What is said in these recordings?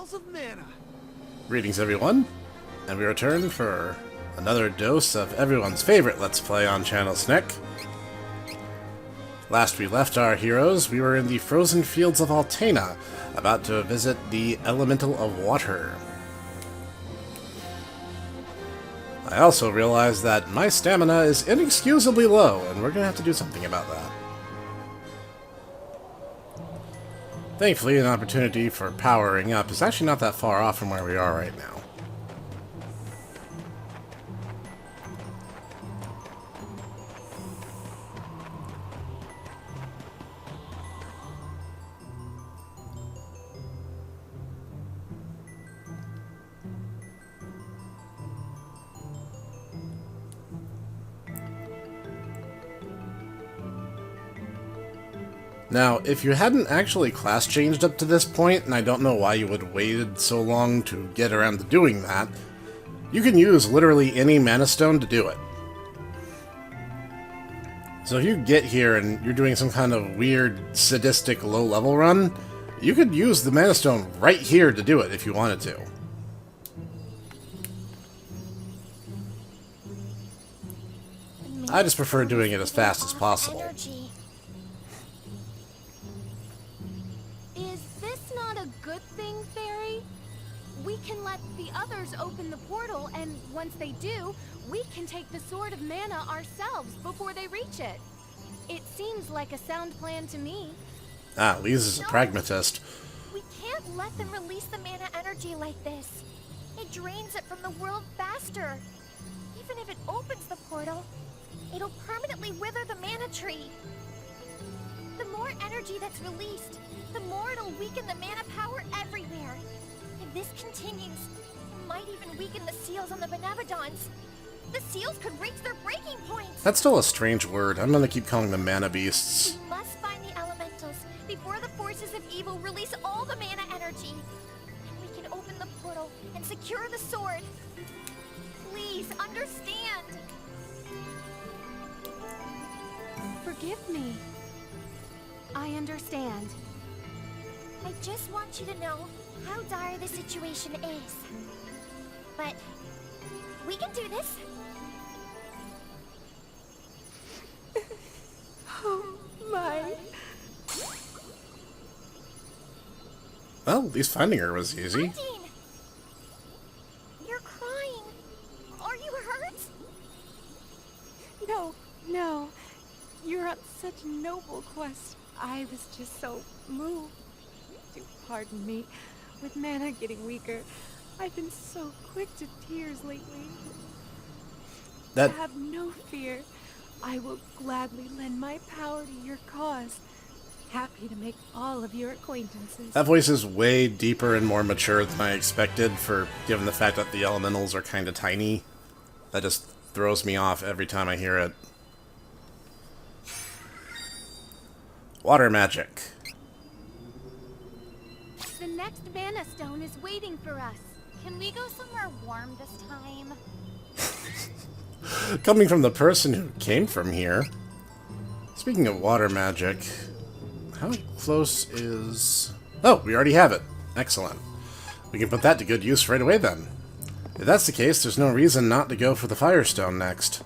vials of mana. Greetings everyone, and we return for another dose of everyone's favorite Let's Play on channel Snek. Last we left our heroes, we were in the frozen fields of Altena, about to visit the Elemental of Water. I also realized that my stamina is inexcusably low, and we're gonna have to do something about that. Thankfully, an opportunity for powering up is actually not that far off from where we are right now. Now, if you hadn't actually class changed up to this point, and I don't know why you would have waited so long to get around to doing that, you can use literally any mana stone to do it. So if you get here and you're doing some kind of weird, sadistic, low-level run, you could use the mana stone right here to do it if you wanted to. I just prefer doing it as fast as possible. We can let the others open the portal, and once they do, we can take the Sword of Mana ourselves before they reach it. It seems like a sound plan to me. Ah, Lise is a pragmatist. We can't let them release the mana energy like this. It drains it from the world faster. Even if it opens the portal, it'll permanently wither the mana tree. The more energy that's released, the more it'll weaken the mana power everywhere. If this continues, it might even weaken the seals on the Benevodons. The seals could reach their breaking points. That's still a strange word. I'm gonna keep calling them mana beasts. We must find the elementals before the forces of evil release all the mana energy. And we can open the portal and secure the sword. Please, understand. Forgive me. I understand. I just want you to know how dire the situation is. But we can do this. Oh my. Well, at least finding her was easy. Undine! You're crying. Are you hurt? No. You're on such a noble quest. I was just so moved. Do pardon me. With mana getting weaker, I've been so quick to tears lately. Have no fear. I will gladly lend my power to your cause. Happy to make all of your acquaintances. That voice is way deeper and more mature than I expected, given the fact that the elementals are kind of tiny. That just throws me off every time I hear it. Water magic. The next mana stone is waiting for us. Can we go somewhere warm this time? Coming from the person who came from here. Speaking of water magic, how close is... Oh, we already have it. Excellent. We can put that to good use right away then. If that's the case, there's no reason not to go for the Firestone next.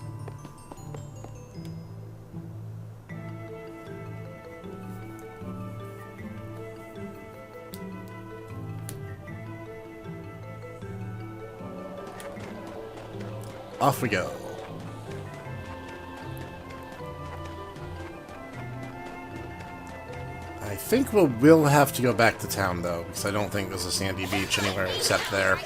Off we go. I think we'll have to go back to town, though, because I don't think there's a sandy beach anywhere except there.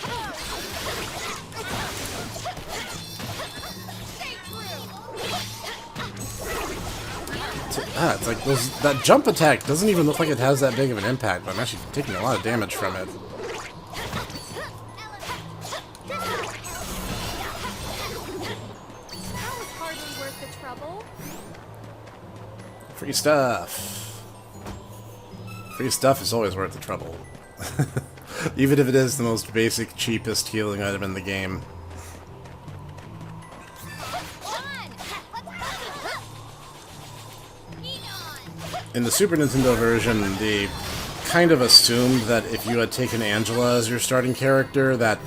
It's like that jump attack doesn't even look like it has that big of an impact, but I'm actually taking a lot of damage from it. Free stuff. Free stuff is always worth the trouble. Even if it is the most basic, cheapest healing item in the game. In the Super Nintendo version, the kind of assumed that if you had taken Angela as your starting character, that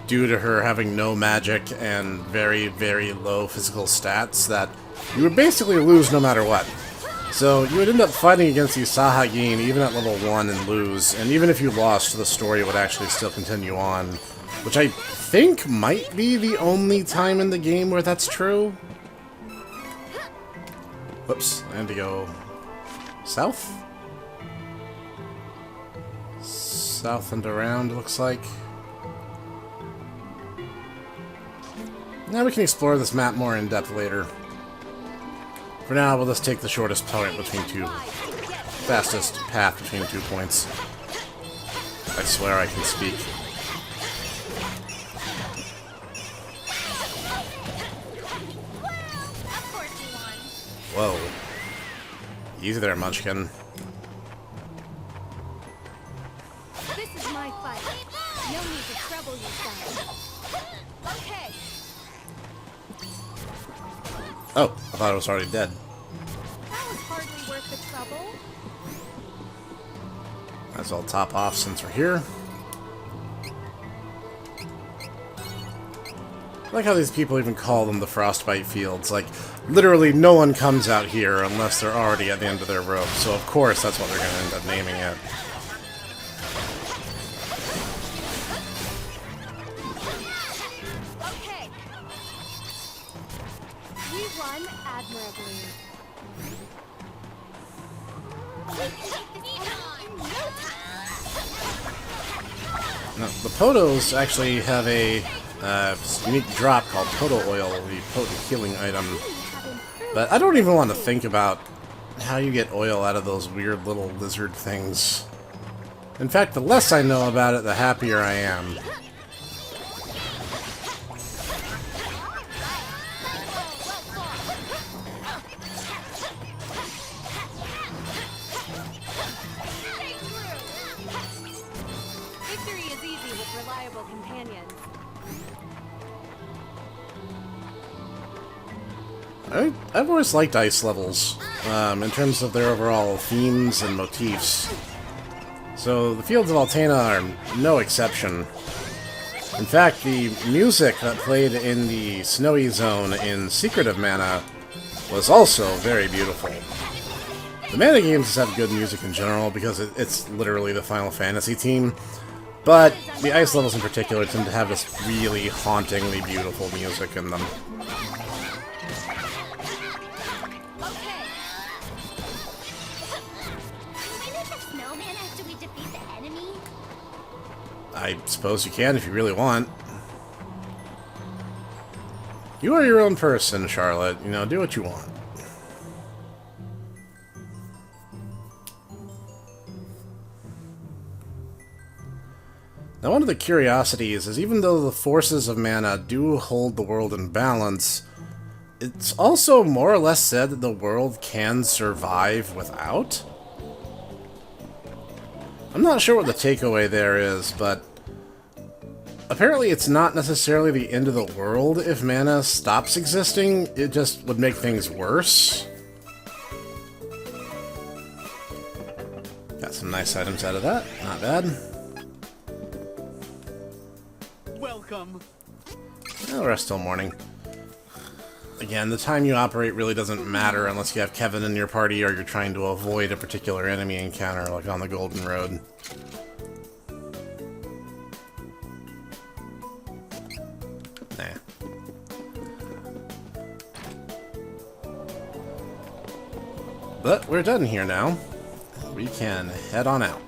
due to her having no magic and very, very low physical stats, that you would basically lose no matter what. So you would end up fighting against these Sahagin even at level 1 and lose, and even if you lost, the story would actually still continue on, which I think might be the only time in the game where that's true. Whoops, I had to go south? South and around, looks like. Now we can explore this map more in depth later. For now, we'll just take the shortest point between two... fastest path between 2 points. I swear I can speak. Whoa. Easy there, Munchkin. This is my fight. No need to trouble yourself. Okay. Oh, I thought it was already dead. That was hardly worth the trouble. Might as well top off since we're here. I like how these people even call them the Frostbite Fields. Like, literally no one comes out here unless they're already at the end of their rope. So of course that's what they're going to end up naming it. Okay. We run admirably. Now, the Potos actually have a unique drop called Poto Oil, the potent healing item. But I don't even want to think about how you get oil out of those weird little lizard things. In fact, the less I know about it, the happier I am. Victory is easy with reliable companions. I've always liked ice levels, in terms of their overall themes and motifs. So the Fields of Altena are no exception. In fact, the music that played in the Snowy Zone in Secret of Mana was also very beautiful. The Mana games just have good music in general because it's literally the Final Fantasy theme, but the ice levels in particular tend to have this really hauntingly beautiful music in them. I suppose you can if you really want. You are your own person, Charlotte. You know, do what you want. Now, one of the curiosities is even though the forces of mana do hold the world in balance, it's also more or less said that the world can survive without. I'm not sure what the takeaway there is, but apparently it's not necessarily the end of the world if mana stops existing, it just would make things worse. Got some nice items out of that, not bad. Welcome. Well, the rest till morning. Again, the time you operate really doesn't matter unless you have Kevin in your party or you're trying to avoid a particular enemy encounter, like on the Golden Road. Nah. But we're done here now. We can head on out.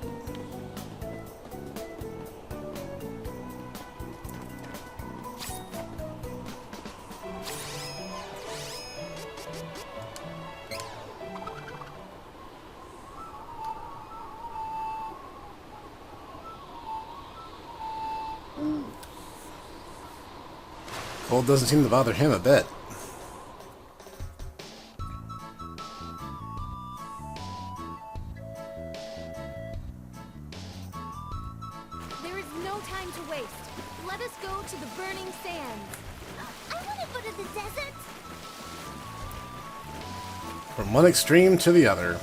Cold doesn't seem to bother him a bit. There is no time to waste. Let us go to the burning sands. I want to go to the desert. From one extreme to the other.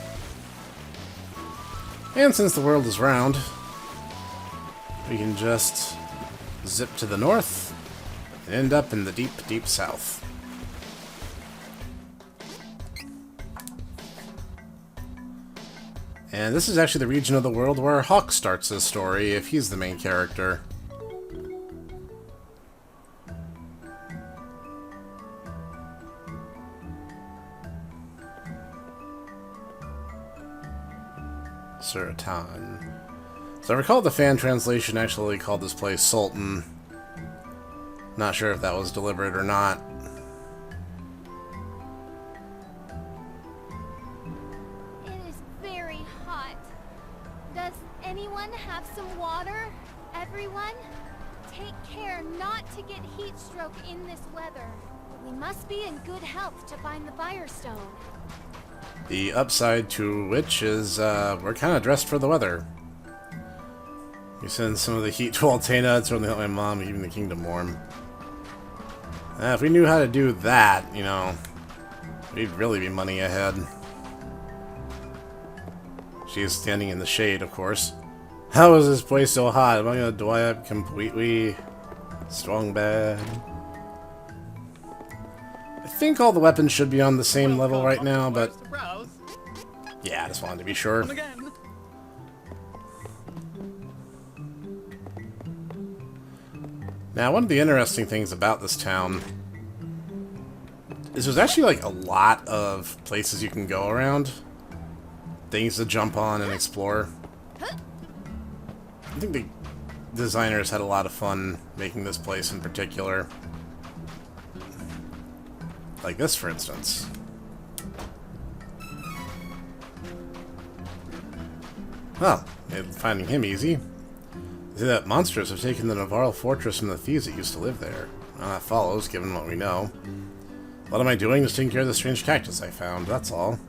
And since the world is round, we can just zip to the north and end up in the deep, deep south. And this is actually the region of the world where Hawk starts his story, if he's the main character. Suratan. So I recall the fan translation actually called this place Sultan. Not sure if that was deliberate or not. It is very hot. Does anyone have some water? Everyone? Take care not to get heat stroke in this weather. We must be in good health to find the Firestone. The upside to which is, we're kind of dressed for the weather. We send some of the heat to Altena, it's certainly help my mom keeping the kingdom warm. If we knew how to do that, you know, we'd really be money ahead. She is standing in the shade, of course. How is this place so hot? Am I gonna dry up completely? Strong bad. I think all the weapons should be on the same level right now, but yeah, I just wanted to be sure. Now, one of the interesting things about this town is there's actually like a lot of places you can go around, things to jump on and explore. I think the designers had a lot of fun making this place in particular. Like this, for instance. Well, finding him easy. See that monsters have taken the Navarro fortress from the thieves that used to live there. Well, that follows, given what we know. What am I doing? Just taking care of the strange cactus I found, that's all.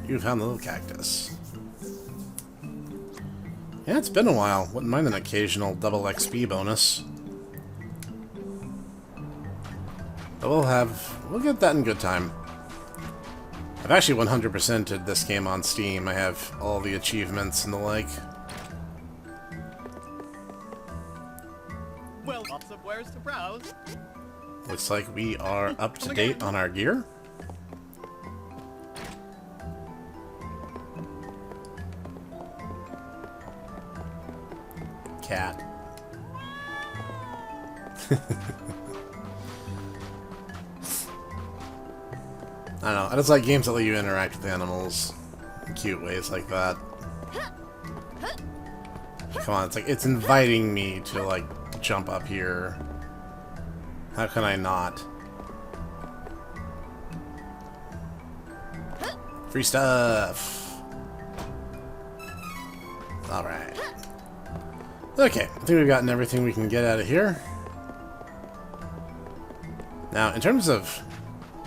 You found the little cactus. Yeah, it's been a while. Wouldn't mind an occasional double XP bonus. But we'll get that in good time. I've actually 100%ed this game on Steam. I have all the achievements and the like. Well, lots of wares to browse. Looks like we are up to date on our gear. Cat. I don't know, I just like games that let you interact with animals in cute ways like that. Come on, it's inviting me to, like, jump up here. How can I not? Free stuff! Alright. Okay, I think we've gotten everything we can get out of here. Now, in terms of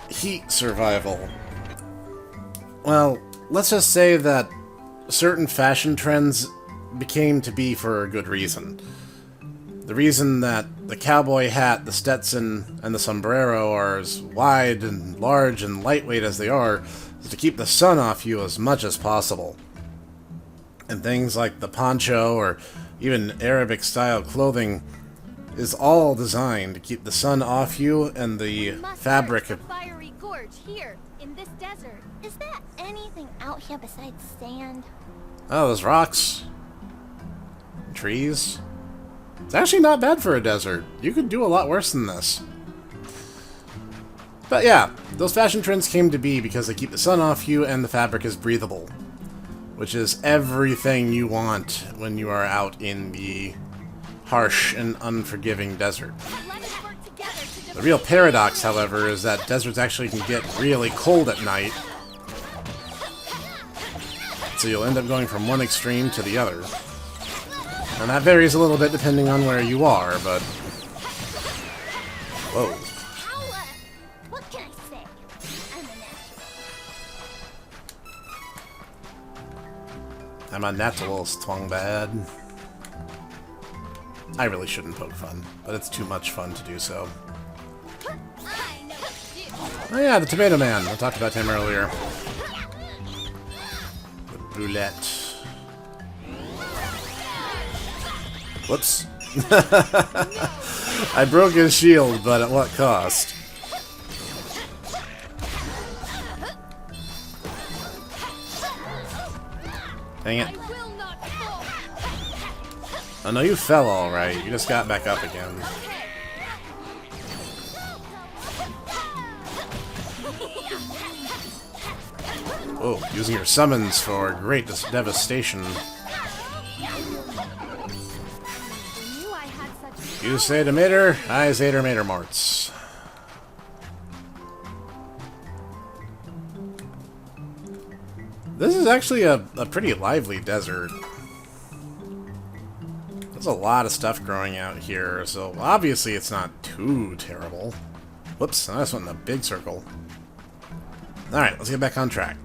heat survival, well, let's just say that certain fashion trends became to be for a good reason. The reason that the cowboy hat, the Stetson, and the sombrero are as wide and large and lightweight as they are is to keep the sun off you as much as possible. And things like the poncho or even Arabic-style clothing is all designed to keep the sun off you and the fabric of... Fiery gorge here, in this desert. Is there anything out here besides sand? Oh, there's rocks. Trees. It's actually not bad for a desert. You could do a lot worse than this. But yeah, those fashion trends came to be because they keep the sun off you and the fabric is breathable. Which is everything you want when you are out in the harsh and unforgiving desert. The real paradox, however, is that deserts actually can get really cold at night. So you'll end up going from one extreme to the other. And that varies a little bit depending on where you are, but... Whoa. What can I say? I'm a natural. I'm a natural twang bad. I really shouldn't poke fun, but it's too much fun to do so. Oh yeah, the Tomato Man. I talked about him earlier. The Roulette. Whoops. I broke his shield, but at what cost? Dang it. Oh no, you fell alright. You just got back up again. Oh, using your summons for great devastation. You say to Mater, I say to Mater Morts. This is actually a pretty lively desert. There's a lot of stuff growing out here, so obviously it's not too terrible. Whoops, I just went in a big circle. Alright, let's get back on track.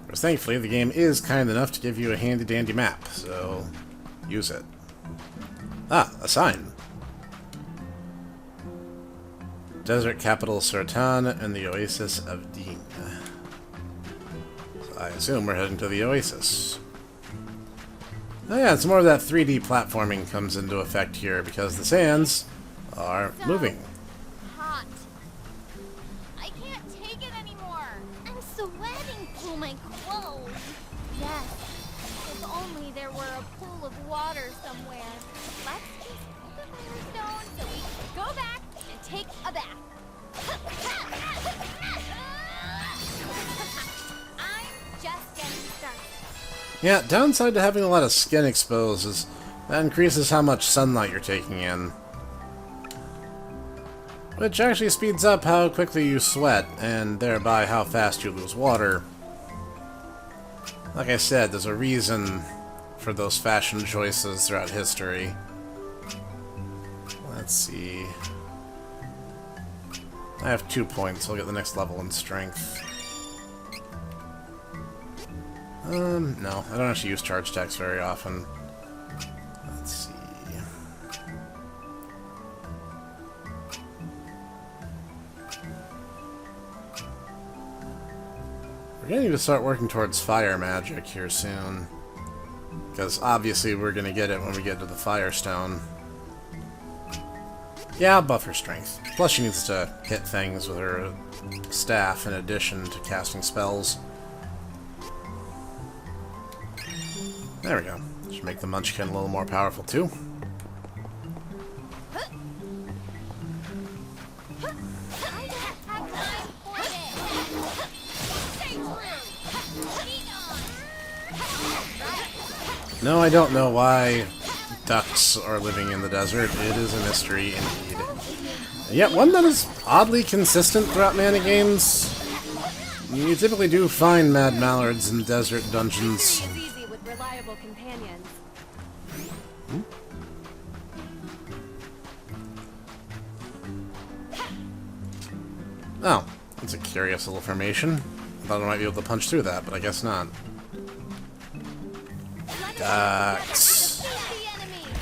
Because thankfully the game is kind enough to give you a handy-dandy map, so use it. Ah, a sign. Desert capital Surtan and the Oasis of Undine. So I assume we're heading to the Oasis. Oh yeah, it's more of that 3D platforming comes into effect here because the sands are moving. Hot. I can't take it anymore. I'm sweating through my clothes. Yes. If only there were a pool of water somewhere. Let's just put the firestone so we can go back and take a bath. I'm just getting started. Yeah, downside to having a lot of skin exposed is that increases how much sunlight you're taking in. Which actually speeds up how quickly you sweat, and thereby how fast you lose water. Like I said, there's a reason for those fashion choices throughout history. Let's see. I have 2 points, I'll get the next level in strength. No, I don't actually use charge attacks very often. Let's see. We're gonna need to start working towards fire magic here soon. Because obviously we're gonna get it when we get to the Firestone. Yeah, I'll buff her strength. Plus she needs to hit things with her staff in addition to casting spells. There we go. Should make the Munchkin a little more powerful too. No, I don't know why ducks are living in the desert. It is a mystery indeed. Yet one that is oddly consistent throughout mana games. You typically do find mad mallards in desert dungeons. Reliable companions. Oh, that's a curious little formation. I thought I might be able to punch through that, but I guess not. Ducks.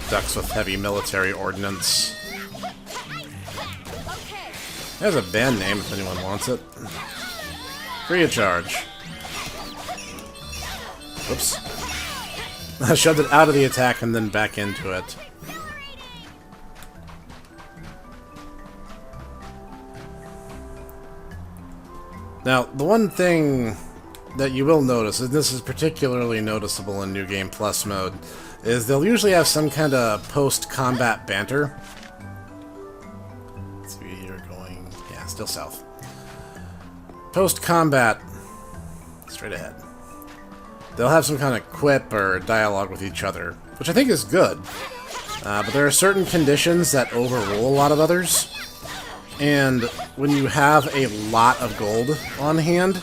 Ducks with heavy military ordnance. There's a band name if anyone wants it. Free of charge. Whoops. I shoved it out of the attack and then back into it. Now, the one thing that you will notice, and this is particularly noticeable in New Game Plus mode, is they'll usually have some kind of post-combat banter. Let's see, you're going... yeah, still south. Post-combat, straight ahead. They'll have some kind of quip or dialogue with each other, which I think is good. But there are certain conditions that overrule a lot of others. And when you have a lot of gold on hand,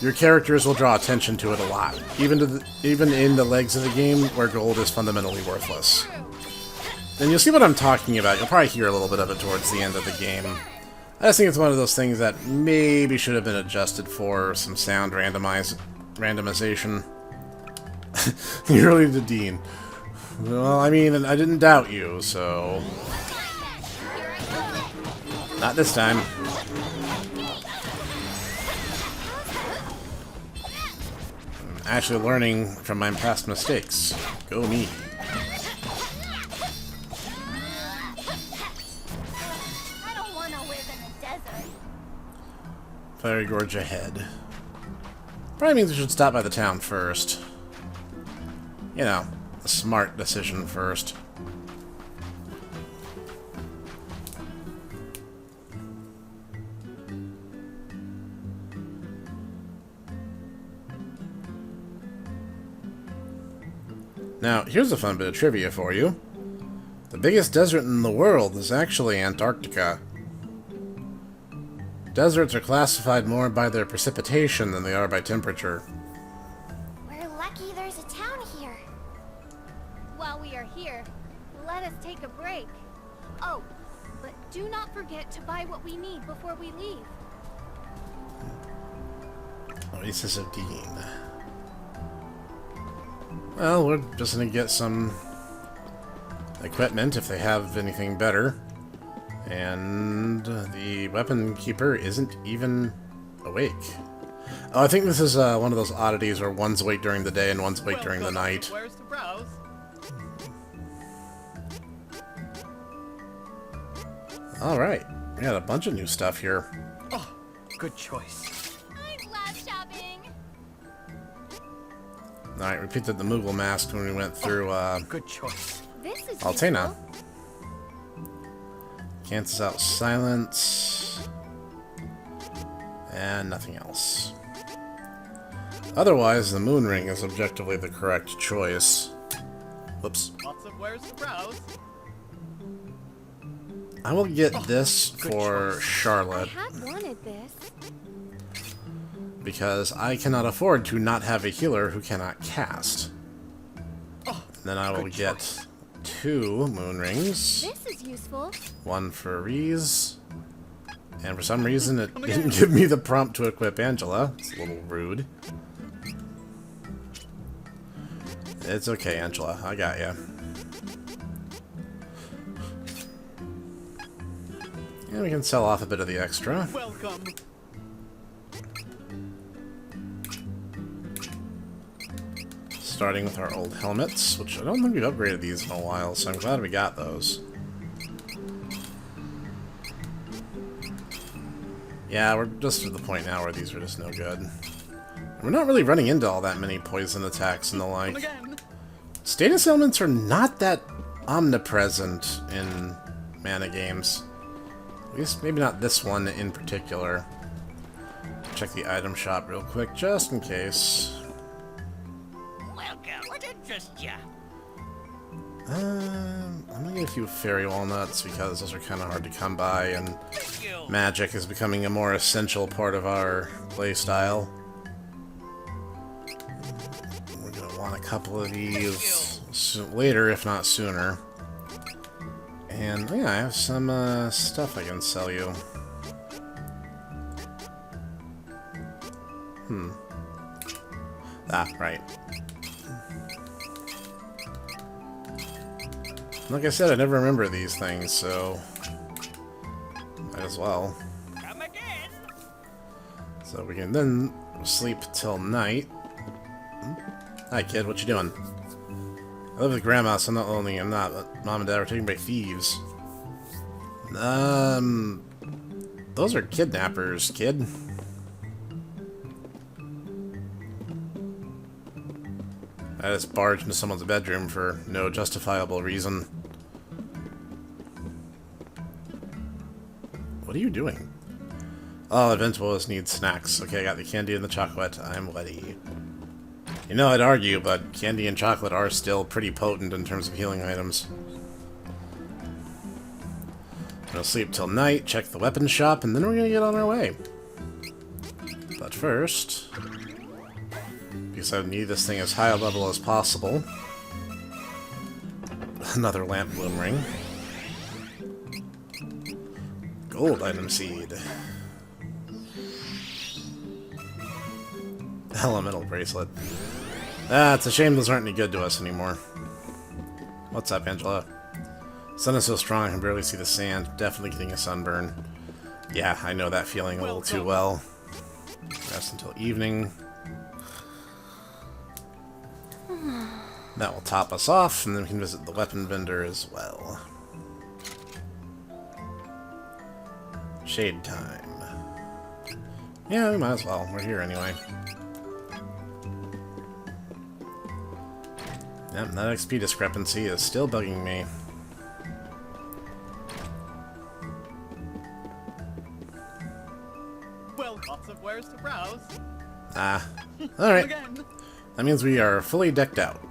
your characters will draw attention to it a lot. Even in the legs of the game where gold is fundamentally worthless. And you'll see what I'm talking about. You'll probably hear a little bit of it towards the end of the game. I just think it's one of those things that maybe should have been adjusted for some sound randomization. You're really the Dean. Well, I mean, I didn't doubt you, so... not this time. Actually learning from my past mistakes. Go me. I don't want to live in the desert. Fiery Gorge ahead. Probably means we should stop by the town first. You know, a smart decision first. Now, here's a fun bit of trivia for you. The biggest desert in the world is actually Antarctica. Deserts are classified more by their precipitation than they are by temperature. We're lucky there's a town here. While we are here, let us take a break. Oh, but do not forget to buy what we need before we leave. Oasis of Dean. Well, we're just gonna get some equipment if they have anything better. And the weapon keeper isn't even awake. Oh, I think this is one of those oddities where one's awake during the day and one's awake during the night. Where's to browse? Alright, we got a bunch of new stuff here. Oh, good choice. I love shopping. Alright, repeated the Moogle mask when we went through Good choice. This is Altena. useful. Cancels out silence. And nothing else. Otherwise, the moon ring is objectively the correct choice. Whoops. Lots of wares to browse. I will get this for I Charlotte, had wanted this. because I cannot afford to not have a healer who cannot cast. Then I will good get choice. 2 moon rings. This is useful. One for Reese. And for some reason it didn't give me the prompt to equip Angela. It's a little rude. It's okay, Angela. I got ya. And we can sell off a bit of the extra. Welcome. Starting with our old helmets, which I don't think we've upgraded these in a while, so I'm glad we got those. Yeah, we're just to the point now where these are just no good. We're not really running into all that many poison attacks and the Come like. again. Status elements are not that omnipresent in mana games. At least maybe not this one in particular. Check the item shop real quick, just in case. Welcome. What interests ya? I'm gonna get a few fairy walnuts because those are kind of hard to come by, and Thank you. magic is becoming a more essential part of our playstyle. We're gonna want a couple of these later, if not sooner. And yeah, I have some stuff I can sell you. Ah, right. Like I said, I never remember these things, so might as well. Come again. So we can then sleep till night. Hi, kid. What you doing? I live with Grandma, so I'm not lonely. I'm not. But Mom and Dad were taken by thieves. Those are kidnappers, kid. I just barged into someone's bedroom for no justifiable reason. What are you doing? Oh, Eventuals need snacks. Okay, I got the candy and the chocolate. I'm ready. You know, I'd argue, but candy and chocolate are still pretty potent in terms of healing items. Gonna sleep till night, check the weapons shop, and then we're gonna get on our way. But first, because I need this thing as high a level as possible. Another lamp bloom ring. Gold item seed. Elemental bracelet. Ah, it's a shame those aren't any good to us anymore. What's up, Angela? Sun is so strong I can barely see the sand. Definitely getting a sunburn. Yeah, I know that feeling a little too well. Rest until evening. That will top us off, and then we can visit the weapon vendor as well. Shade time. Yeah, we might as well. We're here anyway. Yep, that XP discrepancy is still bugging me. Well, lots of wares to browse. Ah. Alright. Again. That means we are fully decked out.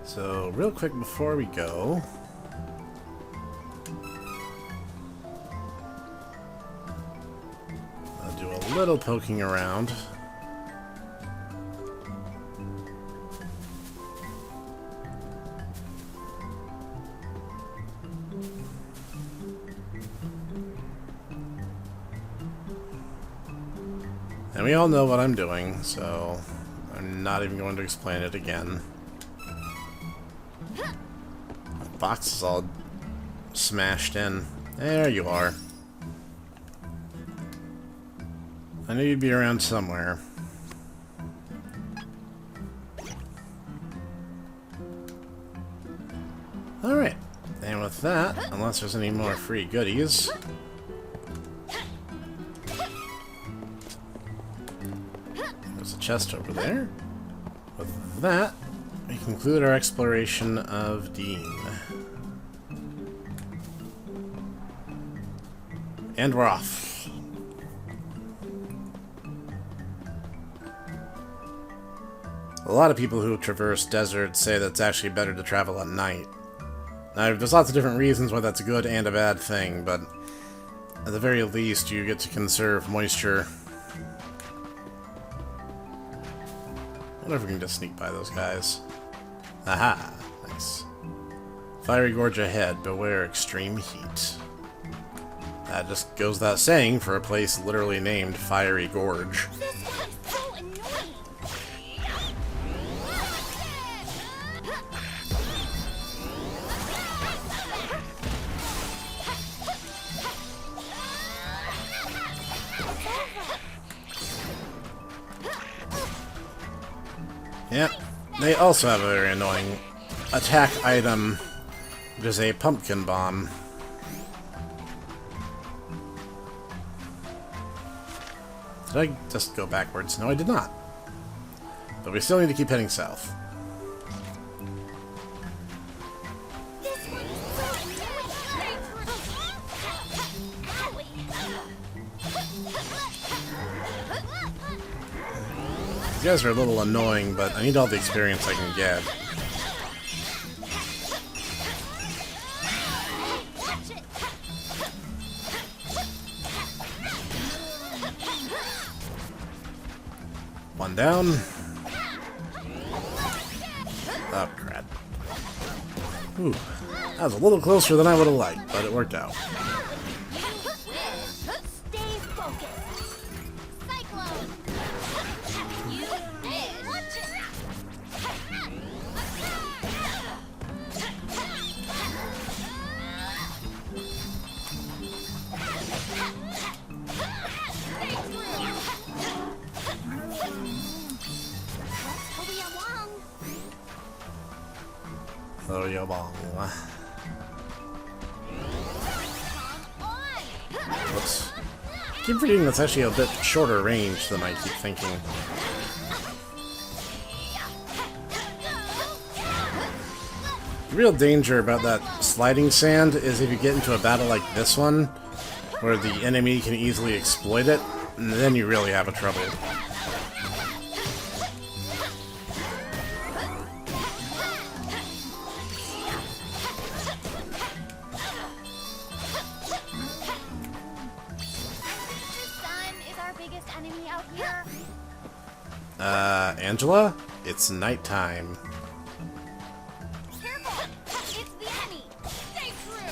So, real quick before we go... I'll do a little poking around. And we all know what I'm doing, so I'm not even going to explain it again. The box is all smashed in. There you are. I knew you'd be around somewhere. Alright. And with that, unless there's any more free goodies... There's a chest over there. With that, we conclude our exploration of Dean. And we're off. A lot of people who traverse deserts say that it's actually better to travel at night. Now, there's lots of different reasons why that's a good and a bad thing, but at the very least, you get to conserve moisture. I wonder if we can just sneak by those guys. Aha! Nice. Fiery gorge ahead, beware extreme heat. That just goes without saying for a place literally named Fiery Gorge. This one is so annoying. Yep, they also have a very annoying attack item, which is a pumpkin bomb. Did I just go backwards? No, I did not. But we still need to keep heading south. This one is so These guys are a little annoying, but I need all the experience I can get. One down. Oh, crap. Ooh, that was a little closer than I would have liked, but it worked out. Stay focused. Cyclone. You did. Watch it. Oh, yeah, bong. Whoops. I keep forgetting that's actually a bit shorter range than I keep thinking. The real danger about that sliding sand is if you get into a battle like this one, where the enemy can easily exploit it, and then you really have a trouble. Angela? It's nighttime. Careful! It's the enemy! Stay true!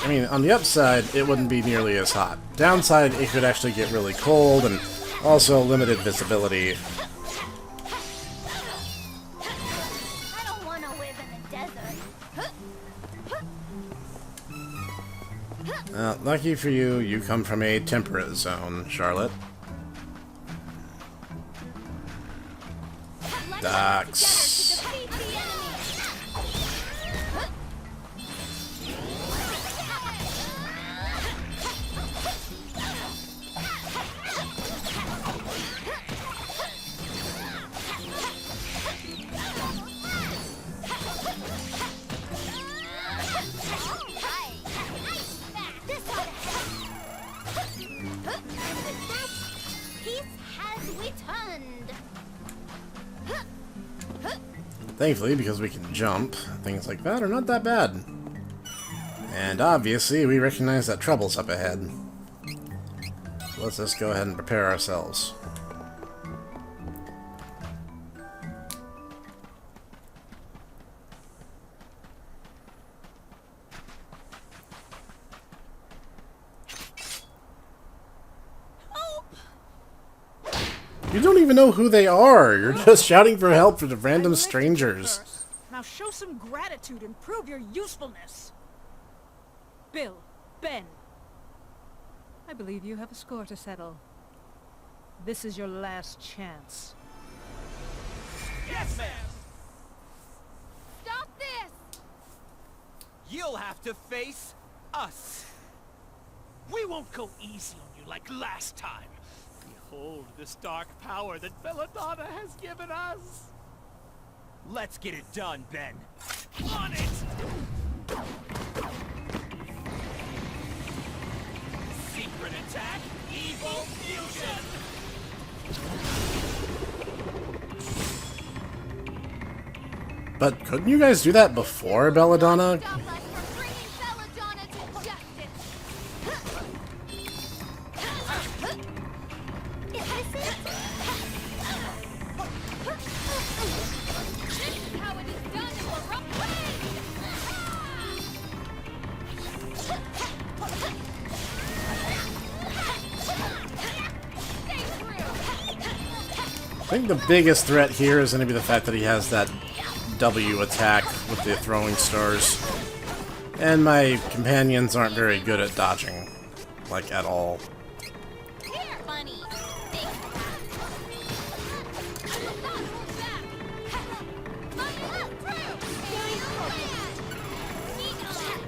I mean, on the upside, it wouldn't be nearly as hot. Downside, it could actually get really cold, and also limited visibility. I don't want to live in the desert. Lucky for you, you come from a temperate zone, Charlotte. Ducks. Thankfully, because we can jump, things like that are not that bad. And obviously, we recognize that trouble's up ahead. Let's just go ahead and prepare ourselves. You don't even know who they are. You're just shouting for help for the random strangers. Now show some gratitude and prove your usefulness. Bill, Ben. I believe you have a score to settle. This is your last chance. Yes, ma'am. Stop this! You'll have to face us. We won't go easy on you like last time. Behold this dark power that Belladonna has given us. Let's get it done, Ben. On it! Secret attack, evil fusion! But couldn't you guys do that before Belladonna? Stop us from bringing Belladonna to justice! Is this it? This is how it is done in the rough way! Stay through! I think the biggest threat here is going to be the fact that he has that W attack with the throwing stars. And my companions aren't very good at dodging. Like, at all. Here, bunny!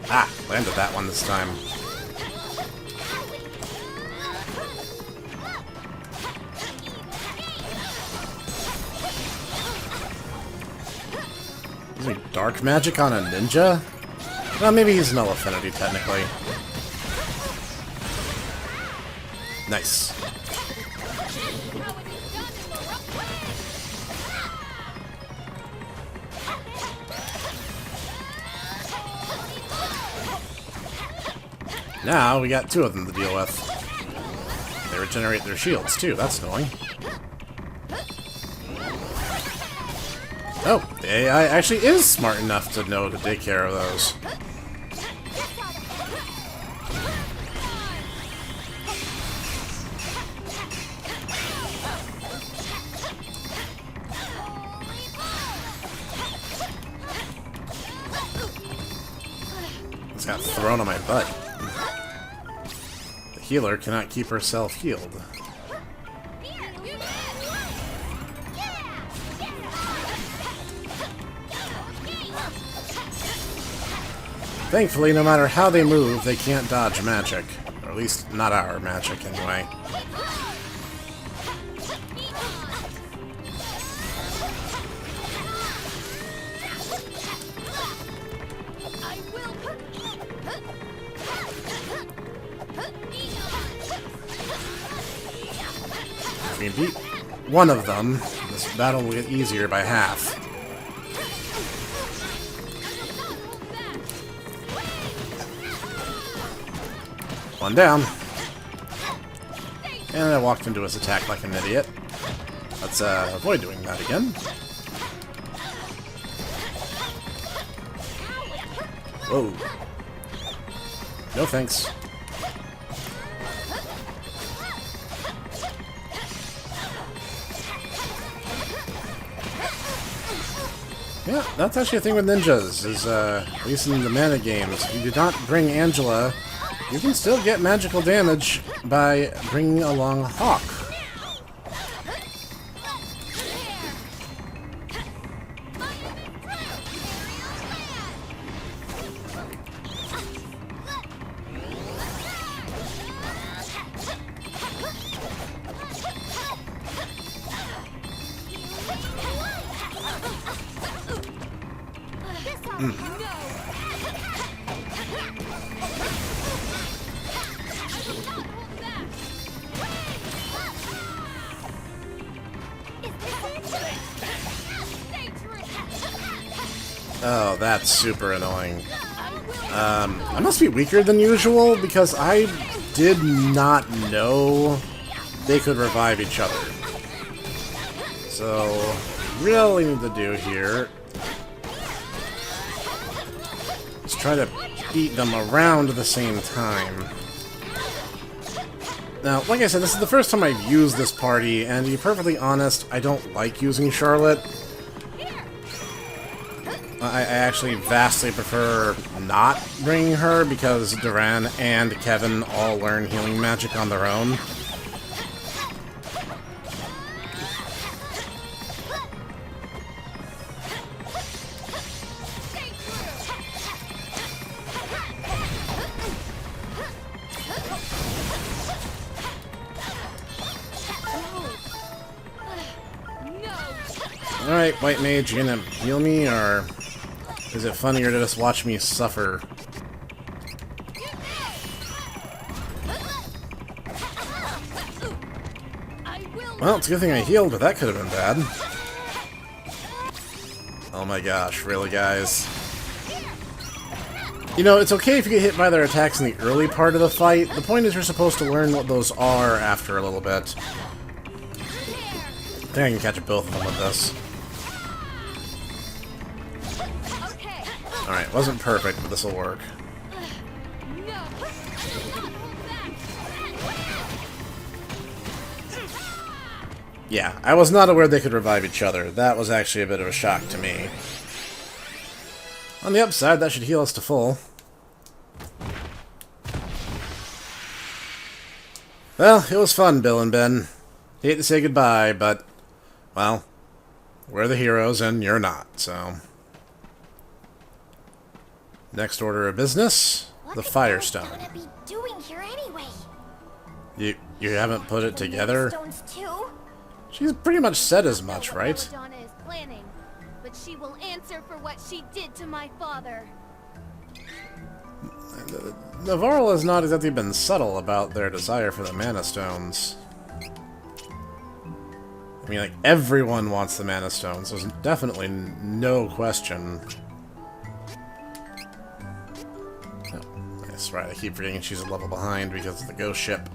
Ah, landed that one this time. Is he dark magic on a ninja? Well, maybe he's null affinity, technically. Nice. Now we got two of them to deal with. They regenerate their shields too, that's annoying. Oh, the AI actually is smart enough to know to take care of those. Just got thrown on my butt. The healer cannot keep herself healed. Thankfully, no matter how they move, they can't dodge magic. Or at least, not our magic, anyway. If we beat one of them, this battle will get easier by half. One down. And I walked into his attack like an idiot. Let's avoid doing that again. Whoa. No thanks. Yeah, that's actually a thing with ninjas, is, at least in the mana games, you do not bring Angela you can still get magical damage by bringing along Hawk. Oh, that's super annoying. I must be weaker than usual because I did not know they could revive each other. So, really need to do here is try to beat them around at the same time. Now, like I said, this is the first time I've used this party, and to be perfectly honest, I don't like using Charlotte. I actually vastly prefer not bringing her because Duran and Kevin all learn healing magic on their own. Alright, White Mage, you gonna heal me, or is it funnier to just watch me suffer? Well, it's a good thing I healed, but that could have been bad. Oh my gosh, really, guys? You know, it's okay if you get hit by their attacks in the early part of the fight. The point is you're supposed to learn what those are after a little bit. I think I can catch both of them with this. Alright, wasn't perfect, but this'll work. Yeah, I was not aware they could revive each other. That was actually a bit of a shock to me. On the upside, that should heal us to full. Well, it was fun, Bill and Ben. Hate to say goodbye, but, well, we're the heroes and you're not, so... Next order of business, the Firestone. What could Bella be doing here anyway? You haven't put it together? Stones too? She's pretty much said as much, right? Belladonna is planning, but she will answer for what she did to my father. Navarro has not exactly been subtle about their desire for the Mana Stones. I mean, like, everyone wants the Mana Stones. There's definitely no question. Oh, that's right, I keep forgetting she's a level behind because of the ghost ship.